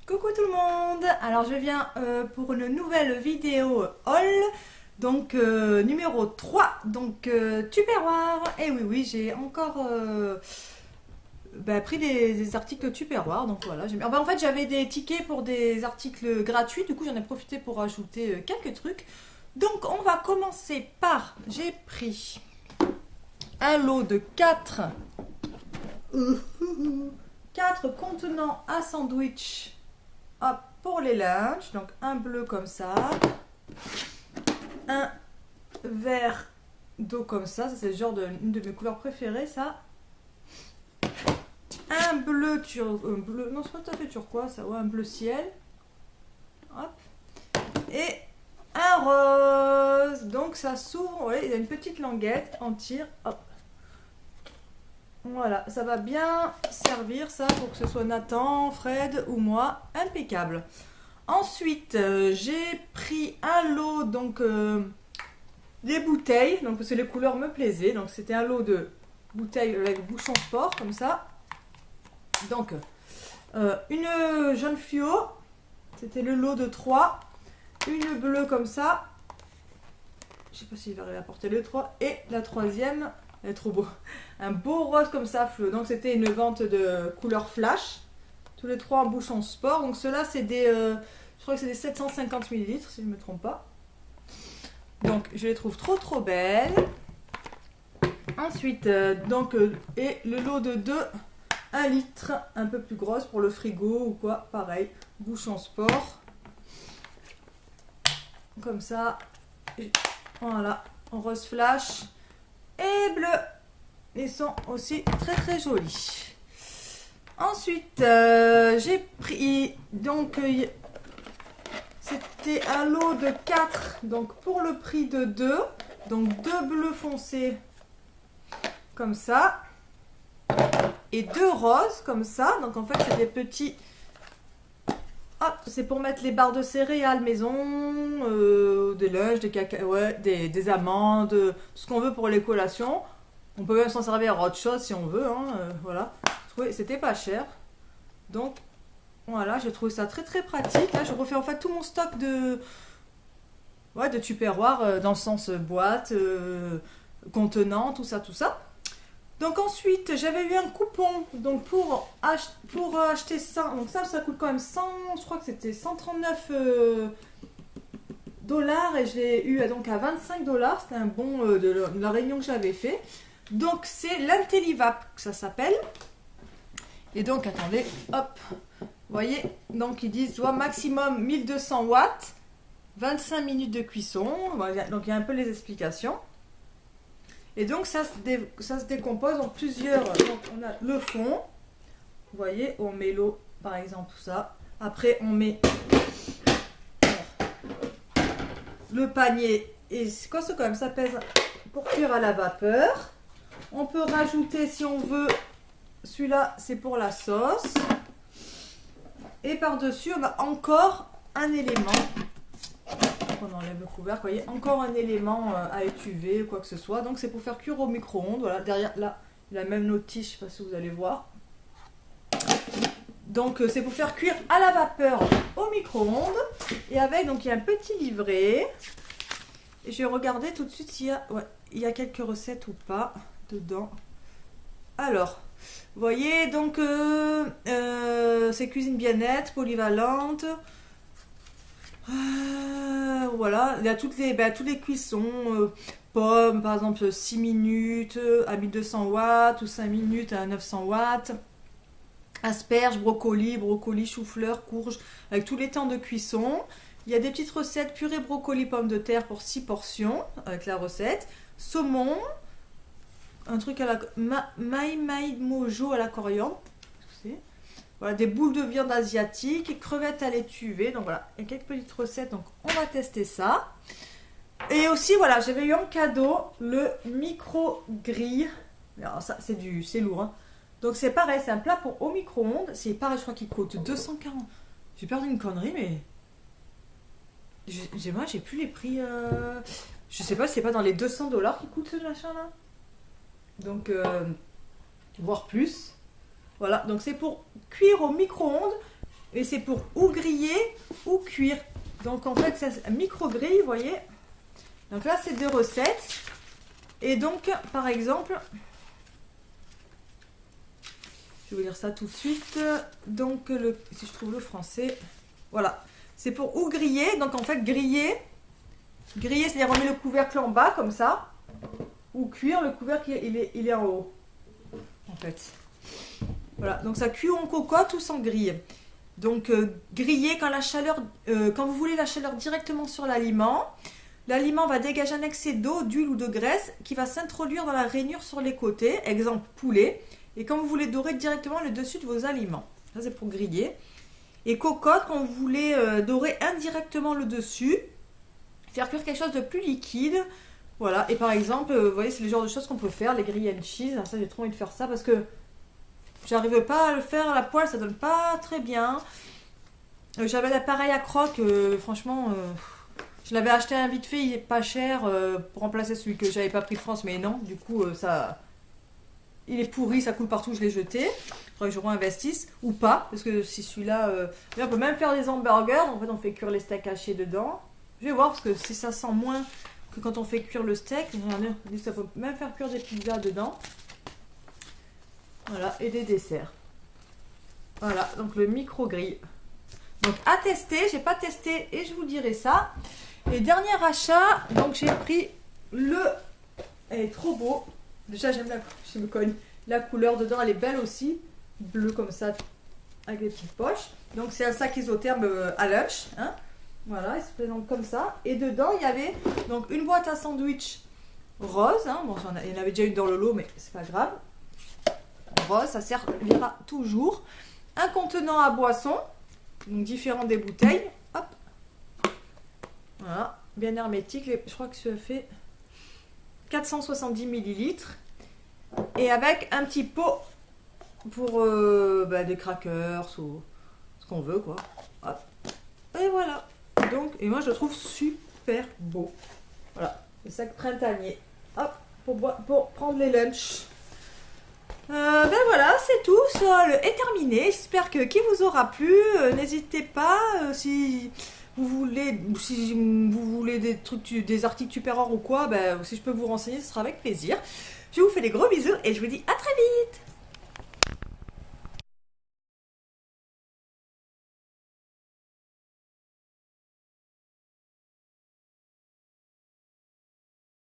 Coucou tout le monde. Alors je viens pour une nouvelle vidéo haul, donc numéro 3, donc Tupperware. Et oui, j'ai encore pris des articles Tupperware, donc voilà. En fait j'avais des tickets pour des articles gratuits, du coup j'en ai profité pour ajouter quelques trucs. Donc on va commencer par, j'ai pris un lot de 4 contenants à sandwich. Hop, pour les lunchs, donc un bleu comme ça, un vert d'eau comme ça c'est le genre une de mes couleurs préférées ça, un bleu non c'est pas tout à fait turquoise ça, ouais, un bleu ciel, hop, et un rose, donc ça s'ouvre, ouais, il y a une petite languette, on tire, hop. Voilà, ça va bien servir ça pour que ce soit Nathan, Fred ou moi, impeccable. Ensuite, j'ai pris un lot, donc des bouteilles, donc parce que les couleurs me plaisaient, donc c'était un lot de bouteilles avec bouchon sport comme ça. Donc une jaune fluo, c'était le lot de 3, une bleue comme ça, je sais pas s'il va arriver à porter les 3, et la troisième, elle est trop beau, un beau rose comme ça fleu. Donc c'était une vente de couleur flash, tous les 3 en bouchon sport. Donc ceux-là c'est des je crois que c'est des 750 ml si je ne me trompe pas. Donc je les trouve trop belles. Ensuite et le lot de 2 1 litre, un peu plus grosse pour le frigo ou quoi, pareil, bouchon sport comme ça, voilà, en rose flash et bleu. Ils sont aussi très jolis. Ensuite, j'ai pris, donc, c'était un lot de 4, donc pour le prix de 2, donc 2 bleus foncés, comme ça, et 2 roses, comme ça. Donc en fait, c'est des petits, hop, c'est pour mettre les barres de céréales maison, des lunchs, des cacahuètes, des amandes, tout ce qu'on veut pour les collations. On peut même s'en servir à autre chose si on veut, hein, voilà. C'était pas cher. Donc, voilà, j'ai trouvé ça très pratique. Là, je refais en fait tout mon stock de Tupperware, dans le sens boîte, contenant, tout ça. Donc ensuite, j'avais eu un coupon donc pour acheter ça. Donc ça coûte quand même 100, je crois que c'était 139 dollars et je l'ai eu donc à 25 dollars. C'était un bon de la réunion que j'avais fait. Donc c'est l'Intellivap que ça s'appelle. Et donc attendez, hop, vous voyez, donc ils disent maximum 1200 watts, 25 minutes de cuisson. Voilà, donc il y a un peu les explications. Et donc ça se décompose en plusieurs. Donc on a le fond, vous voyez, on met l'eau par exemple, tout ça. Après on met le panier, et c'est quoi, c'est quand même, ça pèse pour cuire à la vapeur. On peut rajouter si on veut, celui-là c'est pour la sauce. Et par-dessus on a encore un élément. On enlève le couvercle, vous voyez, encore un élément à étuver ou quoi que ce soit. Donc c'est pour faire cuire au micro-ondes. Voilà, derrière là, il a même notice, je ne sais pas si vous allez voir. Donc c'est pour faire cuire à la vapeur au micro-ondes. Et avec, donc il y a un petit livret. Et je vais regarder tout de suite s'il y a, il y a quelques recettes ou pas dedans. Alors, vous voyez, donc c'est cuisine bien-être, polyvalente. Voilà, il y a toutes les cuissons, pommes par exemple 6 minutes à 1200 watts ou 5 minutes à 900 watts, asperges, brocoli, chou-fleur, courge, avec tous les temps de cuisson. Il y a des petites recettes, purée brocoli, pommes de terre pour 6 portions avec la recette, saumon, un truc à la mai mojo à la coriandre. Voilà, des boules de viande asiatique, crevettes à l'étuvée. Donc voilà, il y a quelques petites recettes, donc on va tester ça. Et aussi, voilà, j'avais eu en cadeau le micro-grille. Alors ça, c'est lourd, hein. Donc c'est pareil, c'est un plat au micro-ondes. C'est pareil, je crois qu'il coûte 240. J'ai perdu une connerie, mais j'ai plus les prix. Je sais pas, c'est pas dans les 200 dollars qui coûte ce machin-là. Donc, voire plus. Voilà, donc c'est pour cuire au micro-ondes Et c'est pour ou griller ou cuire. Donc en fait, c'est un micro-grille, vous voyez. Donc là, c'est 2 recettes. Et donc, par exemple, je vais vous lire ça tout de suite. Donc, si je trouve le français, voilà. C'est pour ou griller. Donc en fait, griller, c'est-à-dire on met le couvercle en bas, comme ça. Ou cuire, le couvercle, il est en haut. En fait. Voilà, donc ça cuit en cocotte ou sans grille. Donc griller quand vous voulez la chaleur directement sur l'aliment. L'aliment va dégager un excès d'eau, d'huile ou de graisse qui va s'introduire dans la rainure sur les côtés, exemple poulet. Et quand vous voulez dorer directement le dessus de vos aliments. Ça c'est pour griller. Et cocotte quand vous voulez dorer indirectement le dessus. Faire cuire quelque chose de plus liquide. Voilà, et par exemple, vous voyez, c'est le genre de choses qu'on peut faire, les grilled and cheese. Alors ça, j'ai trop envie de faire ça parce que j'arrive pas à le faire à la poêle, ça donne pas très bien. J'avais l'appareil à croque, franchement, je l'avais acheté un vite fait, il est pas cher pour remplacer celui que j'avais pas pris de France, mais non, du coup, il est pourri, ça coule partout, je l'ai jeté. Il faudrait que je réinvestisse, ou pas, parce que si celui-là, on peut même faire des hamburgers, en fait, on fait cuire les steaks hachés dedans. Je vais voir, parce que si ça sent moins que quand on fait cuire le steak, ça peut même faire cuire des pizzas dedans. Voilà, et des desserts. Voilà, donc le micro-grille. Donc à tester, j'ai pas testé et je vous dirai ça. Et dernier achat, donc j'ai pris elle est trop beau. Déjà j'aime je me cogne. La couleur dedans, elle est belle aussi. Bleu comme ça, avec des petites poches. Donc c'est un sac isotherme à lunch. Hein. Voilà, il se présente comme ça. Et dedans, il y avait donc une boîte à sandwich rose. Hein. Bon, il y en avait déjà une dans le lot, mais c'est pas grave. Rose, ça servira toujours. Un contenant à boisson, donc différent des bouteilles. Hop. Voilà, bien hermétique. Je crois que ça fait 470 millilitres. Et avec un petit pot pour des crackers ou ce qu'on veut, quoi. Hop. Et voilà. Donc, et moi je le trouve super beau. Voilà, le sac printanier. Hop, pour prendre les lunchs. Ben voilà, c'est tout. Ce haul est terminé. J'espère qu'il vous aura plu. N'hésitez pas si vous voulez des trucs, des articles Tupperware ou quoi, ben, si je peux vous renseigner, ce sera avec plaisir. Je vous fais des gros bisous et je vous dis à très vite.